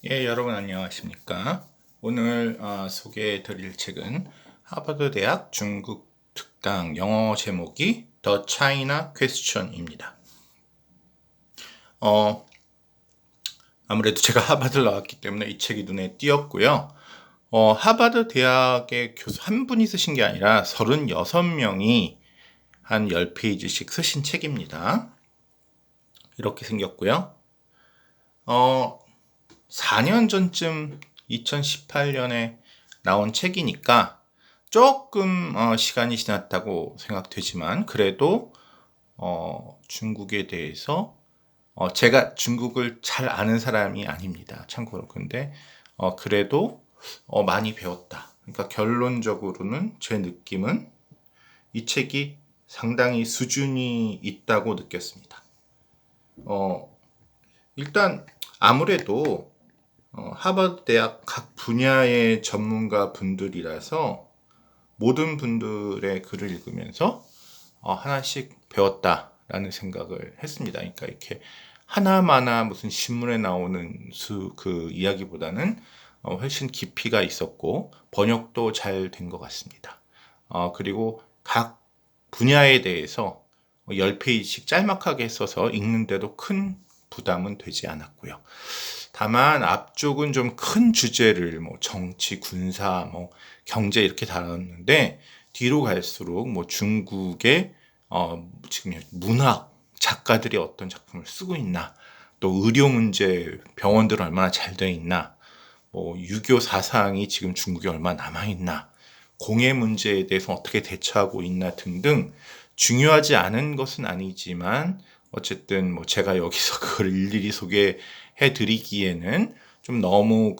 예, 여러분 안녕하십니까? 오늘 소개해 드릴 책은 하버드 대학 중국 특강 영어 제목이 The China Question입니다. 아무래도 제가 하버드를 나왔기 때문에 이 책이 눈에 띄었고요. 하버드 대학의 교수 한 분이 쓰신 게 아니라 36명이 한 10페이지씩 쓰신 책입니다. 이렇게 생겼고요. 4년 전쯤 2018년에 나온 책이니까 조금 시간이 지났다고 생각되지만 그래도 중국에 대해서 제가 중국을 잘 아는 사람이 아닙니다. 참고로. 근데 그래도 많이 배웠다. 그러니까 결론적으로는 제 느낌은 이 책이 상당히 수준이 있다고 느꼈습니다. 일단 아무래도 하버드 대학 각 분야의 전문가 분들이라서 모든 분들의 글을 읽으면서 하나씩 배웠다라는 생각을 했습니다. 그러니까 이렇게 하나마나 무슨 신문에 나오는 그 이야기보다는 훨씬 깊이가 있었고 번역도 잘 된 것 같습니다. 그리고 각 분야에 대해서 10페이지씩 짤막하게 써서 읽는데도 큰 부담은 되지 않았고요. 다만 앞쪽은 좀 큰 주제를 정치, 군사, 경제 이렇게 다뤘는데 뒤로 갈수록 중국의 지금 문학 작가들이 어떤 작품을 쓰고 있나, 또 의료 문제 병원들은 얼마나 잘 돼 있나, 유교 사상이 지금 중국에 얼마나 남아 있나, 공해 문제에 대해서 어떻게 대처하고 있나 등등 중요하지 않은 것은 아니지만 어쨌든 제가 여기서 그걸 일일이 소개해 드리기에는 좀 너무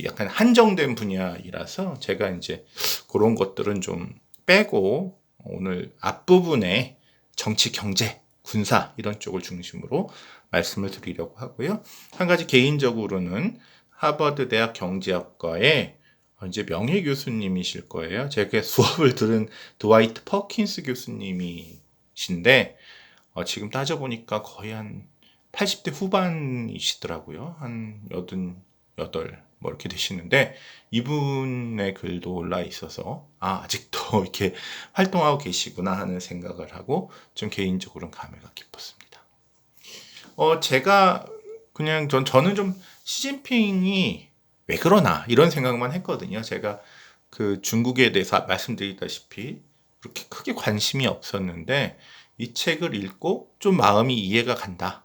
약간 한정된 분야이라서 제가 이제 그런 것들은 좀 빼고 오늘 앞부분에 정치, 경제, 군사 이런 쪽을 중심으로 말씀을 드리려고 하고요. 한 가지 개인적으로는 하버드 대학 경제학과의 이제 명예 교수님이실 거예요. 제가 수업을 들은 드와이트 퍼킨스 교수님이신데 지금 따져보니까 거의 한 80대 후반이시더라고요. 한 88 이렇게 되시는데 이분의 글도 올라 있어서 아직도 이렇게 활동하고 계시구나 하는 생각을 하고 좀 개인적으로는 감회가 깊었습니다. 제가 그냥 저는 좀 시진핑이 왜 그러나 이런 생각만 했거든요. 제가 그 중국에 대해서 말씀드리다시피 그렇게 크게 관심이 없었는데 이 책을 읽고 좀 마음이 이해가 간다.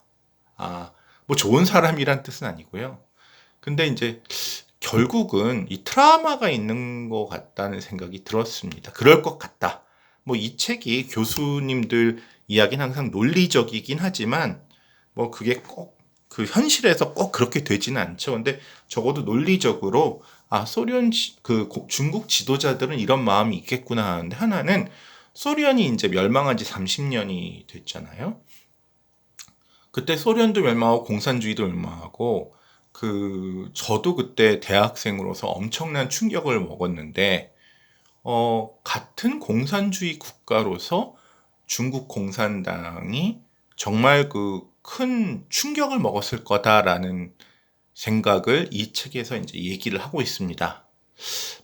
좋은 사람이란 뜻은 아니고요. 근데 이제 결국은 이 트라우마가 있는 것 같다는 생각이 들었습니다. 그럴 것 같다. 이 책이 교수님들 이야기는 항상 논리적이긴 하지만 그게 꼭 그 현실에서 꼭 그렇게 되지는 않죠. 근데 적어도 논리적으로 중국 지도자들은 이런 마음이 있겠구나 하는데 하나는 소련이 이제 멸망한 지 30년이 됐잖아요. 그때 소련도 멸망하고 공산주의도 멸망하고 저도 그때 대학생으로서 엄청난 충격을 먹었는데 같은 공산주의 국가로서 중국 공산당이 정말 큰 충격을 먹었을 거다라는 생각을 이 책에서 이제 얘기를 하고 있습니다.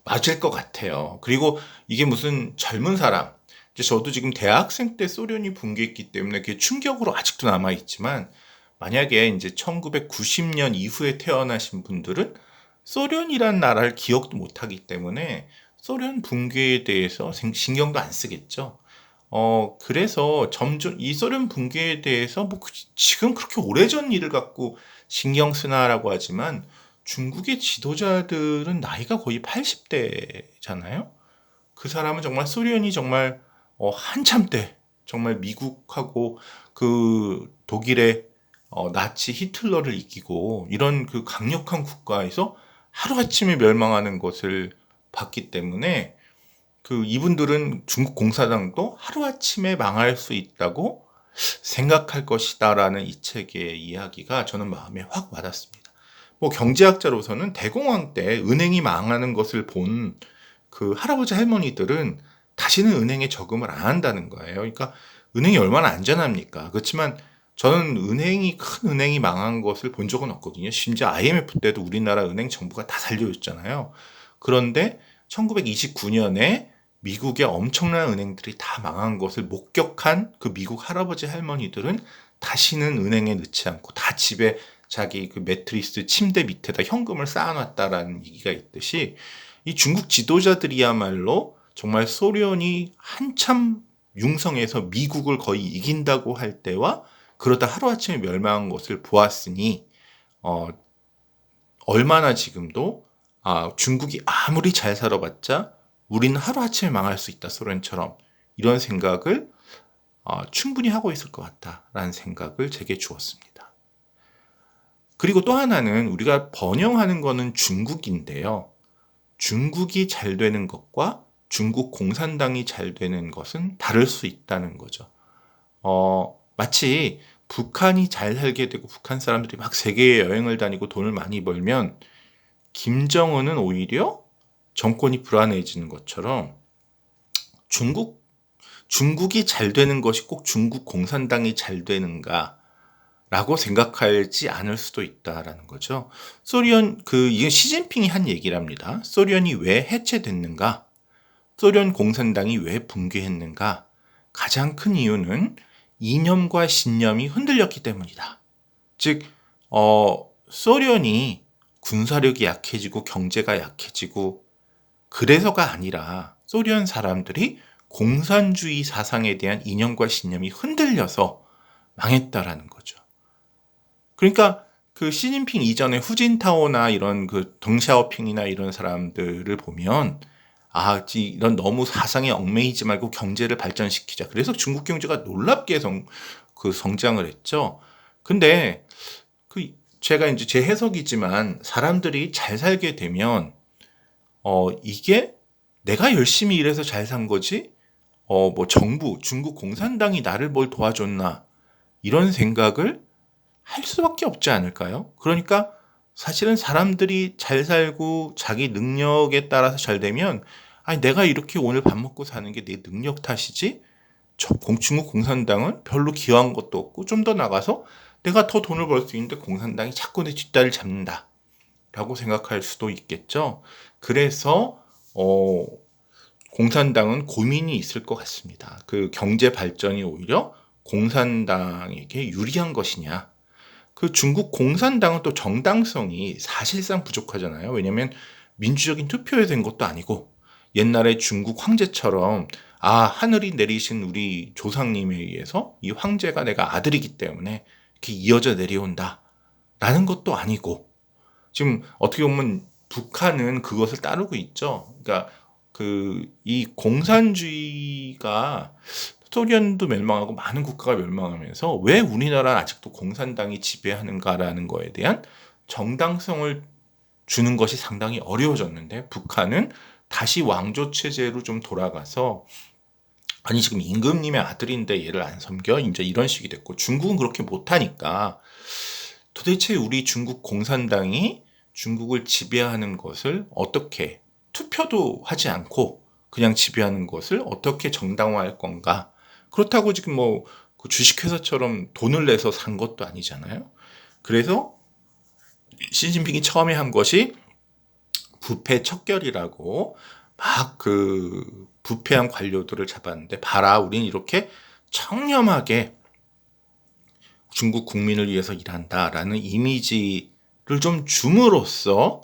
맞을 것 같아요. 그리고 이게 무슨 젊은 사람, 이제 저도 지금 대학생 때 소련이 붕괴했기 때문에 그게 충격으로 아직도 남아있지만 만약에 이제 1990년 이후에 태어나신 분들은 소련이란 나라를 기억도 못하기 때문에 소련 붕괴에 대해서 신경도 안 쓰겠죠. 그래서 점점 이 소련 붕괴에 대해서 지금 그렇게 오래전 일을 갖고 신경 쓰나라고 하지만 중국의 지도자들은 나이가 거의 80대잖아요. 그 사람은 정말 소련이 정말 한참 때 정말 미국하고 독일의 나치 히틀러를 이기고 이런 강력한 국가에서 하루아침에 멸망하는 것을 봤기 때문에 이분들은 중국 공산당도 하루아침에 망할 수 있다고 생각할 것이다라는 이 책의 이야기가 저는 마음에 확 와닿습니다. 경제학자로서는 대공황 때 은행이 망하는 것을 본 할아버지 할머니들은 다시는 은행에 저금을 안 한다는 거예요. 그러니까 은행이 얼마나 안전합니까? 그렇지만 저는 큰 은행이 망한 것을 본 적은 없거든요. 심지어 IMF 때도 우리나라 은행 정부가 다 살려줬잖아요. 그런데 1929년에 미국의 엄청난 은행들이 다 망한 것을 목격한 그 미국 할아버지 할머니들은 다시는 은행에 넣지 않고 다 집에 자기 그 매트리스 침대 밑에다 현금을 쌓아놨다라는 얘기가 있듯이, 이 중국 지도자들이야말로 정말 소련이 한참 융성해서 미국을 거의 이긴다고 할 때와 그러다 하루아침에 멸망한 것을 보았으니, 얼마나 지금도 중국이 아무리 잘 살아봤자 우리는 하루아침에 망할 수 있다, 소련처럼, 이런 생각을 충분히 하고 있을 것 같다라는 생각을 제게 주었습니다. 그리고 또 하나는 우리가 번영하는 거는 중국인데요. 중국이 잘 되는 것과 중국 공산당이 잘 되는 것은 다를 수 있다는 거죠. 마치 북한이 잘 살게 되고 북한 사람들이 막 세계 여행을 다니고 돈을 많이 벌면 김정은은 오히려 정권이 불안해지는 것처럼, 중국이 잘 되는 것이 꼭 중국 공산당이 잘 되는가 라고 생각하지 않을 수도 있다라는 거죠. 이건 시진핑이 한 얘기랍니다. 소련이 왜 해체됐는가? 소련 공산당이 왜 붕괴했는가? 가장 큰 이유는 이념과 신념이 흔들렸기 때문이다. 즉, 소련이 군사력이 약해지고 경제가 약해지고 그래서가 아니라 소련 사람들이 공산주의 사상에 대한 이념과 신념이 흔들려서 망했다라는 거죠. 그러니까 그 시진핑 이전에 후진타오나 이런 그 덩샤오핑이나 이런 사람들을 보면, 이런 너무 사상에 얽매이지 말고 경제를 발전시키자. 그래서 중국 경제가 놀랍게 성장을 했죠. 근데 제가 이제 제 해석이지만, 사람들이 잘 살게 되면 이게 내가 열심히 일해서 잘 산 거지, 정부, 중국 공산당이 나를 뭘 도와줬나, 이런 생각을 할 수밖에 없지 않을까요? 그러니까 사실은 사람들이 잘 살고 자기 능력에 따라서 잘 되면, 내가 이렇게 오늘 밥 먹고 사는 게 내 능력 탓이지, 중국 공산당은 별로 기여한 것도 없고, 좀 더 나가서 내가 더 돈을 벌 수 있는데 공산당이 자꾸 내 뒷다리를 잡는다 라고 생각할 수도 있겠죠. 그래서 공산당은 고민이 있을 것 같습니다. 그 경제 발전이 오히려 공산당에게 유리한 것이냐. 그 중국 공산당은 또 정당성이 사실상 부족하잖아요. 왜냐하면 민주적인 투표에 된 것도 아니고, 옛날에 중국 황제처럼 하늘이 내리신 우리 조상님에 의해서 이 황제가 내가 아들이기 때문에 이렇게 이어져 내려온다 라는 것도 아니고, 지금 어떻게 보면 북한은 그것을 따르고 있죠. 그러니까 이 공산주의가, 소련도 멸망하고 많은 국가가 멸망하면서 왜 우리나라는 아직도 공산당이 지배하는가라는 거에 대한 정당성을 주는 것이 상당히 어려워졌는데, 북한은 다시 왕조 체제로 좀 돌아가서, 지금 임금님의 아들인데 얘를 안 섬겨? 이제 이런 식이 됐고, 중국은 그렇게 못하니까 도대체 우리 중국 공산당이 중국을 지배하는 것을 어떻게, 투표도 하지 않고 그냥 지배하는 것을 어떻게 정당화할 건가? 그렇다고 지금 그 주식회사처럼 돈을 내서 산 것도 아니잖아요. 그래서 시진핑이 처음에 한 것이 부패 척결이라고, 막 부패한 관료들을 잡았는데, 봐라, 우린 이렇게 청렴하게 중국 국민을 위해서 일한다라는 이미지를 좀 줌으로써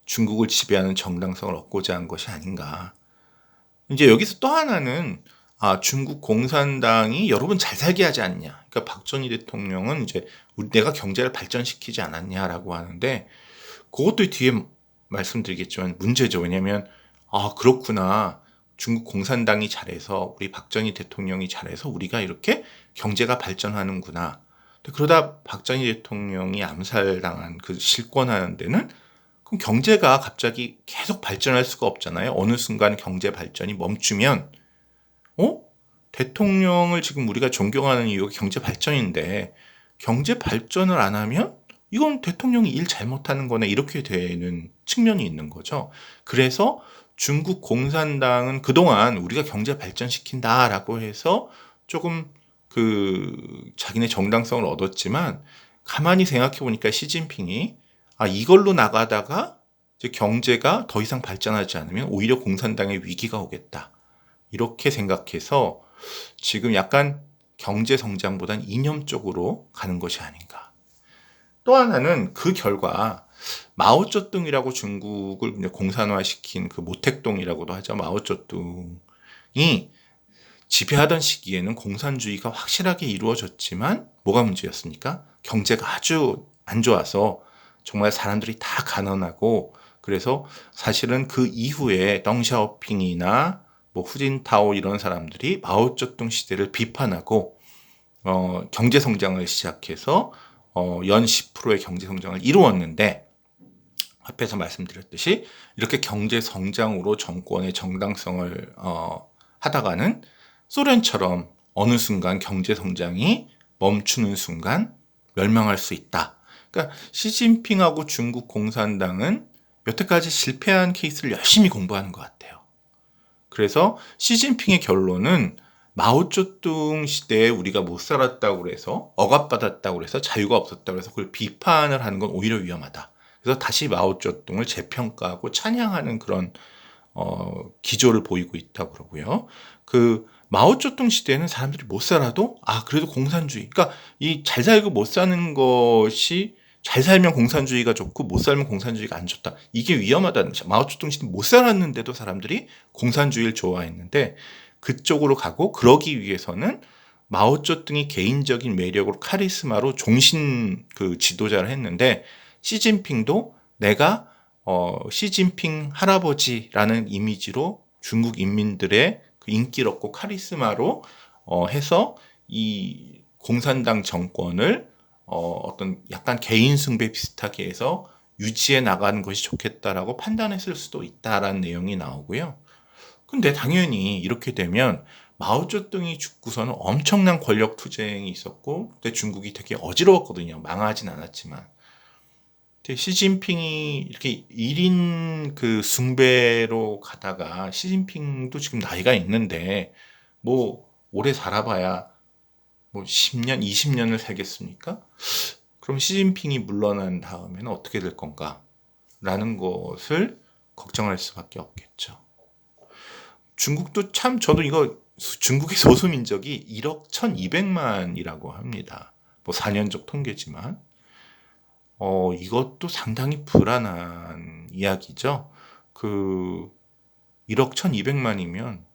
중국을 지배하는 정당성을 얻고자 한 것이 아닌가. 이제 여기서 또 하나는, 중국 공산당이 여러분 잘 살게 하지 않냐. 그러니까 박정희 대통령은 이제 내가 경제를 발전시키지 않았냐라고 하는데, 그것도 뒤에 말씀드리겠지만 문제죠. 왜냐하면 그렇구나, 중국 공산당이 잘해서, 우리 박정희 대통령이 잘해서 우리가 이렇게 경제가 발전하는구나. 그러다 박정희 대통령이 암살당한 그 실권하는 데는, 그럼 경제가 갑자기 계속 발전할 수가 없잖아요. 어느 순간 경제 발전이 멈추면, 대통령을 지금 우리가 존경하는 이유가 경제 발전인데, 경제 발전을 안 하면 이건 대통령이 일 잘못하는 거네, 이렇게 되는 측면이 있는 거죠. 그래서 중국 공산당은 그동안 우리가 경제 발전시킨다라고 해서 조금 자기네 정당성을 얻었지만 가만히 생각해 보니까 시진핑이 이걸로 나가다가 이제 경제가 더 이상 발전하지 않으면 오히려 공산당의 위기가 오겠다. 이렇게 생각해서 지금 약간 경제 성장보단 이념 쪽으로 가는 것이 아닌가. 또 하나는 그 결과 마오쩌둥이라고 중국을 공산화시킨 그 모택동이라고도 하죠. 마오쩌둥이 지배하던 시기에는 공산주의가 확실하게 이루어졌지만 뭐가 문제였습니까? 경제가 아주 안 좋아서 정말 사람들이 다 가난하고 그래서 사실은 그 이후에 덩샤오핑이나 뭐 후진타오 이런 사람들이 마오쩌둥 시대를 비판하고 경제 성장을 시작해서 연 10%의 경제 성장을 이루었는데 앞에서 말씀드렸듯이 이렇게 경제 성장으로 정권의 정당성을 하다가는 소련처럼 어느 순간 경제 성장이 멈추는 순간 멸망할 수 있다. 그러니까 시진핑하고 중국 공산당은 여태까지 실패한 케이스를 열심히 공부하는 것 같아요. 그래서 시진핑의 결론은 마오쩌둥 시대에 우리가 못 살았다고 그래서 억압받았다고 그래서 자유가 없었다고 그래서 그걸 비판을 하는 건 오히려 위험하다. 그래서 다시 마오쩌둥을 재평가하고 찬양하는 그런 기조를 보이고 있다고 그러고요. 마오쩌둥 시대에는 사람들이 못 살아도 그래도 공산주의. 그러니까 이 잘 살고 못 사는 것이 잘 살면 공산주의가 좋고 못 살면 공산주의가 안 좋다. 이게 위험하다는 거죠. 마오쩌둥 시대 못 살았는데도 사람들이 공산주의를 좋아했는데 그쪽으로 가고 그러기 위해서는 마오쩌둥이 개인적인 매력으로 카리스마로 종신 지도자를 했는데 시진핑도 내가 시진핑 할아버지라는 이미지로 중국 인민들의 인기를 얻고 카리스마로 해서 이 공산당 정권을 어떤 약간 개인 숭배 비슷하게 해서 유지해 나가는 것이 좋겠다라고 판단했을 수도 있다라는 내용이 나오고요. 근데 당연히 이렇게 되면 마오쩌둥이 죽고서는 엄청난 권력 투쟁이 있었고 그때 중국이 되게 어지러웠거든요. 망하진 않았지만. 시진핑이 이렇게 1인 숭배로 가다가 시진핑도 지금 나이가 있는데 뭐 오래 살아봐야 뭐 10년, 20년을 살겠습니까? 그럼 시진핑이 물러난 다음에는 어떻게 될 건가? 라는 것을 걱정할 수밖에 없겠죠. 중국도 참 저도 이거 중국의 소수민족이 1억 1200만이라고 합니다. 뭐 4년적 통계지만 이것도 상당히 불안한 이야기죠. 1억 1200만이면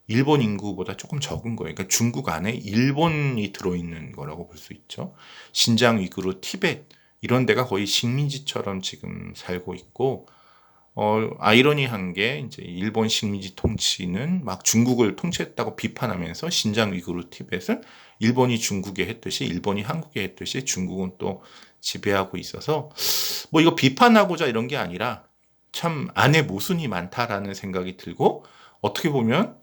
일본 인구보다 조금 적은 거예요. 그러니까 중국 안에 일본이 들어있는 거라고 볼 수 있죠. 신장, 위구르, 티베트 이런 데가 거의 식민지처럼 지금 살고 있고 아이러니한 게 이제 일본 식민지 통치는 막 중국을 통치했다고 비판하면서 신장, 위구르, 티벳을 일본이 중국에 했듯이 일본이 한국에 했듯이 중국은 또 지배하고 있어서 뭐 이거 비판하고자 이런 게 아니라 참 안에 모순이 많다라는 생각이 들고 어떻게 보면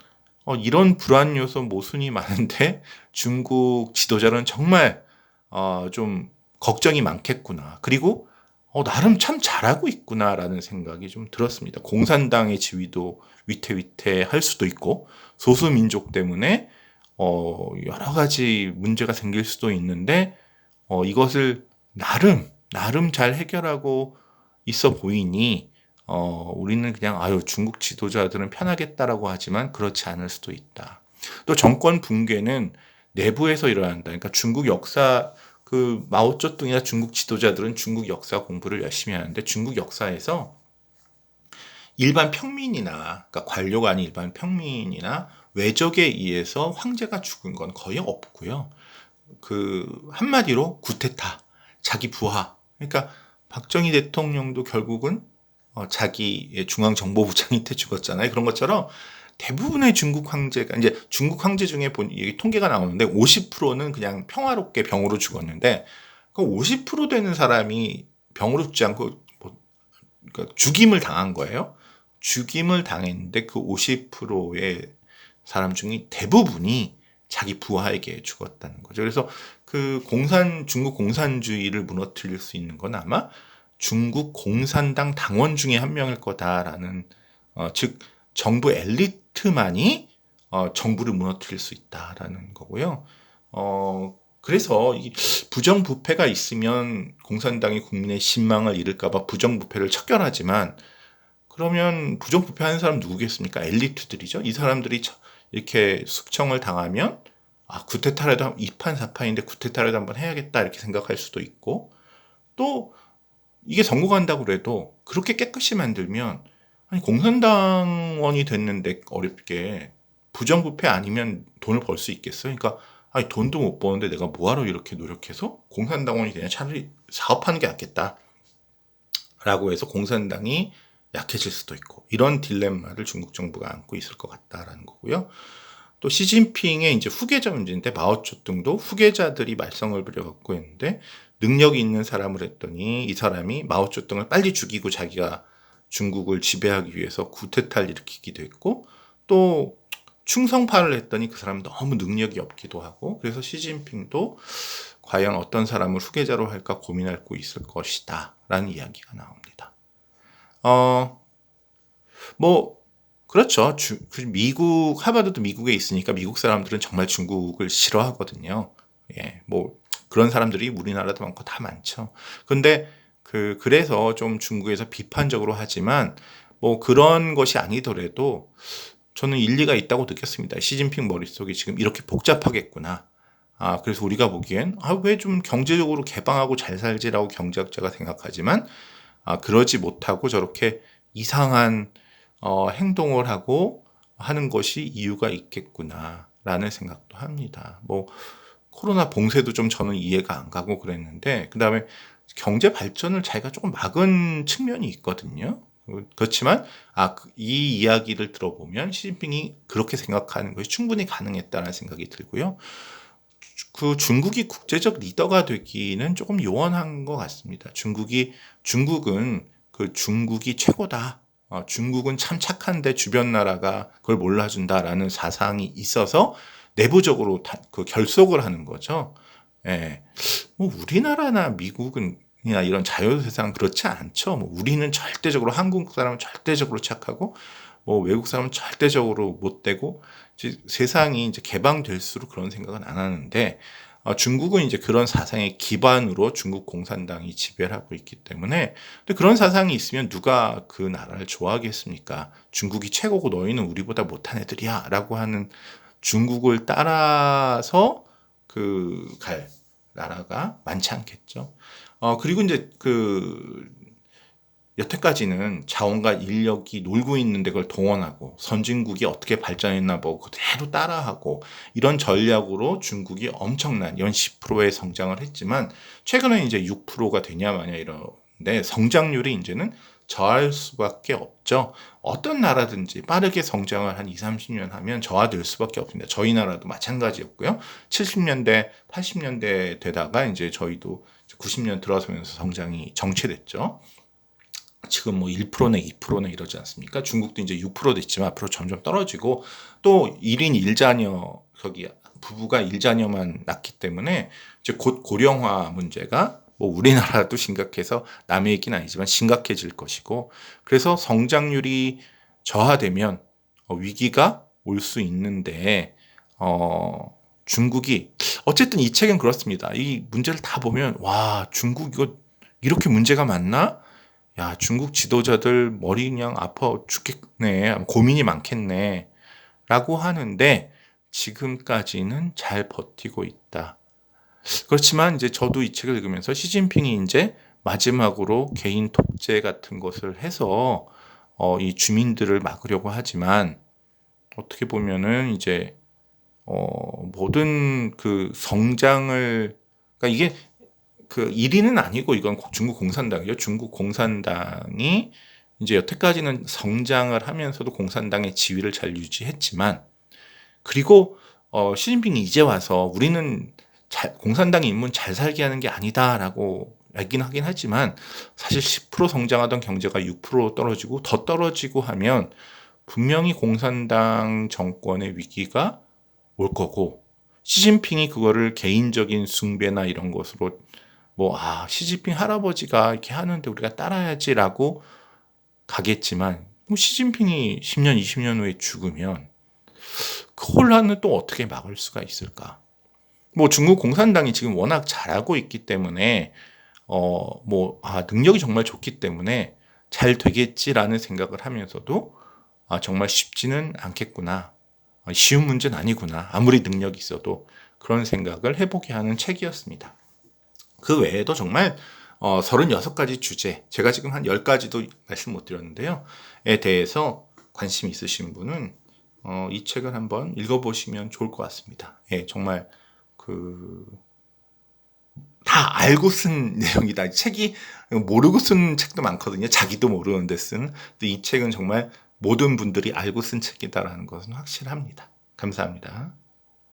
이런 불안 요소 모순이 많은데 중국 지도자는 정말 좀 걱정이 많겠구나. 그리고 나름 참 잘하고 있구나라는 생각이 좀 들었습니다. 공산당의 지위도 위태위태할 수도 있고 소수민족 때문에 여러 가지 문제가 생길 수도 있는데 이것을 나름 잘 해결하고 있어 보이니 우리는 그냥 중국 지도자들은 편하겠다라고 하지만 그렇지 않을 수도 있다. 또 정권 붕괴는 내부에서 일어난다. 그러니까 중국 역사 마오쩌둥이나 중국 지도자들은 중국 역사 공부를 열심히 하는데 중국 역사에서 일반 평민이나 그러니까 관료가 아닌 일반 평민이나 외적에 의해서 황제가 죽은 건 거의 없고요. 한마디로 구테타, 자기 부하. 그러니까 박정희 대통령도 결국은 자기의 중앙정보부장한테 죽었잖아요. 그런 것처럼 대부분의 중국 황제가 이제 중국 황제 중에 통계가 나오는데 50%는 그냥 평화롭게 병으로 죽었는데 그 50% 되는 사람이 병으로 죽지 않고 그러니까 죽임을 당한 거예요. 죽임을 당했는데 그 50%의 사람 중에 대부분이 자기 부하에게 죽었다는 거죠. 그래서 중국 공산주의를 무너뜨릴 수 있는 건 아마 중국 공산당 당원 중에 한 명일 거다라는 즉 정부 엘리트만이 정부를 무너뜨릴 수 있다라는 거고요. 그래서 이 부정부패가 있으면 공산당이 국민의 신망을 잃을까봐 부정부패를 척결하지만, 그러면 부정부패하는 사람 누구겠습니까? 엘리트들이죠. 이 사람들이 이렇게 숙청을 당하면 쿠데타라도 2판 4판인데 쿠데타라도 한번 해야겠다 이렇게 생각할 수도 있고, 또 이게 성공한다고 그래도 그렇게 깨끗이 만들면, 아니 공산당원이 됐는데 어렵게 부정부패 아니면 돈을 벌 수 있겠어요? 그러니까 아니 돈도 못 버는데 내가 뭐하러 이렇게 노력해서 공산당원이 그냥 차라리 사업하는 게 낫겠다 라고 해서 공산당이 약해질 수도 있고, 이런 딜레마를 중국 정부가 안고 있을 것 같다라는 거고요. 또 시진핑의 이제 후계자 문제인데, 마오쩌둥도 후계자들이 말썽을 부려갖고 했는데 능력이 있는 사람을 했더니 이 사람이 마오쩌둥을 빨리 죽이고 자기가 중국을 지배하기 위해서 쿠데타를 일으키기도 했고, 또 충성파를 했더니 그 사람은 너무 능력이 없기도 하고, 그래서 시진핑도 과연 어떤 사람을 후계자로 할까 고민하고 있을 것이다 라는 이야기가 나옵니다. 그렇죠. 미국, 하버드도 미국에 있으니까 미국 사람들은 정말 중국을 싫어하거든요. 예, 그런 사람들이 우리나라도 많고 다 많죠. 근데 그래서 좀 중국에서 비판적으로 하지만, 그런 것이 아니더라도 저는 일리가 있다고 느꼈습니다. 시진핑 머릿속이 지금 이렇게 복잡하겠구나. 그래서 우리가 보기엔, 왜 좀 경제적으로 개방하고 잘 살지라고 경제학자가 생각하지만, 그러지 못하고 저렇게 이상한 행동을 하고 하는 것이 이유가 있겠구나라는 생각도 합니다. 코로나 봉쇄도 좀 저는 이해가 안 가고 그랬는데, 그 다음에 경제 발전을 자기가 조금 막은 측면이 있거든요. 그렇지만 이 이야기를 들어보면 시진핑이 그렇게 생각하는 것이 충분히 가능했다는 생각이 들고요. 중국이 국제적 리더가 되기는 조금 요원한 것 같습니다. 중국은 중국이 최고다. 중국은 참 착한데 주변 나라가 그걸 몰라준다라는 사상이 있어서 내부적으로 결속을 하는 거죠. 예. 우리나라나 미국은 이런 자유세상 그렇지 않죠. 우리는 절대적으로, 한국 사람은 절대적으로 착하고, 외국 사람은 절대적으로 못되고, 세상이 이제 개방될수록 그런 생각은 안 하는데, 중국은 이제 그런 사상의 기반으로 중국 공산당이 지배를 하고 있기 때문에, 근데 그런 사상이 있으면 누가 그 나라를 좋아하겠습니까? 중국이 최고고 너희는 우리보다 못한 애들이야 라고 하는 중국을 따라서 갈 나라가 많지 않겠죠. 그리고 이제 여태까지는 자원과 인력이 놀고 있는데 그걸 동원하고 선진국이 어떻게 발전했나 그대로 따라하고, 이런 전략으로 중국이 엄청난 연 10%의 성장을 했지만, 최근에 이제 6%가 되냐 마냐 이런데 성장률이 이제는 저할 수밖에 없죠. 어떤 나라든지 빠르게 성장을 한 20-30년 하면 저하될 수밖에 없습니다. 저희 나라도 마찬가지였고요. 70년대, 80년대 되다가 이제 저희도 90년 들어서면서 성장이 정체됐죠. 지금 1%네 2%네 이러지 않습니까? 중국도 이제 6% 됐지만 앞으로 점점 떨어지고, 또 1인 1자녀, 부부가 1자녀만 낳기 때문에 이제 곧 고령화 문제가 우리나라도 심각해서 남의 얘기는 아니지만 심각해질 것이고, 그래서 성장률이 저하되면 위기가 올 수 있는데, 중국이 어쨌든 이 책은 그렇습니다. 이 문제를 다 보면 중국 이거 이렇게 문제가 많나? 야, 중국 지도자들 머리 그냥 아파 죽겠네, 고민이 많겠네 라고 하는데, 지금까지는 잘 버티고 있다. 그렇지만 이제 저도 이 책을 읽으면서 시진핑이 이제 마지막으로 개인 독재 같은 것을 해서 이 주민들을 막으려고 하지만, 어떻게 보면은 이제 모든 성장을, 그러니까 이게 1위는 아니고 이건 중국 공산당이죠. 중국 공산당이 이제 여태까지는 성장을 하면서도 공산당의 지위를 잘 유지했지만, 그리고 시진핑이 이제 와서 우리는 공산당의 인문 잘 살게 하는 게 아니다라고 얘기는 하긴 하지만, 사실 10% 성장하던 경제가 6% 떨어지고 더 떨어지고 하면 분명히 공산당 정권의 위기가 올 거고, 시진핑이 그거를 개인적인 숭배나 이런 것으로 시진핑 할아버지가 이렇게 하는데 우리가 따라야지라고 가겠지만, 시진핑이 10년, 20년 후에 죽으면 그 혼란을 또 어떻게 막을 수가 있을까? 뭐 중국 공산당이 지금 워낙 잘하고 있기 때문에 능력이 정말 좋기 때문에 잘 되겠지라는 생각을 하면서도 정말 쉽지는 않겠구나. 쉬운 문제는 아니구나. 아무리 능력이 있어도 그런 생각을 해보게 하는 책이었습니다. 그 외에도 정말 36가지 주제, 제가 지금 한 10가지도 말씀 못 드렸는데요. 에 대해서 관심 있으신 분은 이 책을 한번 읽어보시면 좋을 것 같습니다. 예, 정말 다 알고 쓴 내용이다. 책이 모르고 쓴 책도 많거든요. 자기도 모르는데 쓴. 근데 이 책은 정말 모든 분들이 알고 쓴 책이다라는 것은 확실합니다. 감사합니다.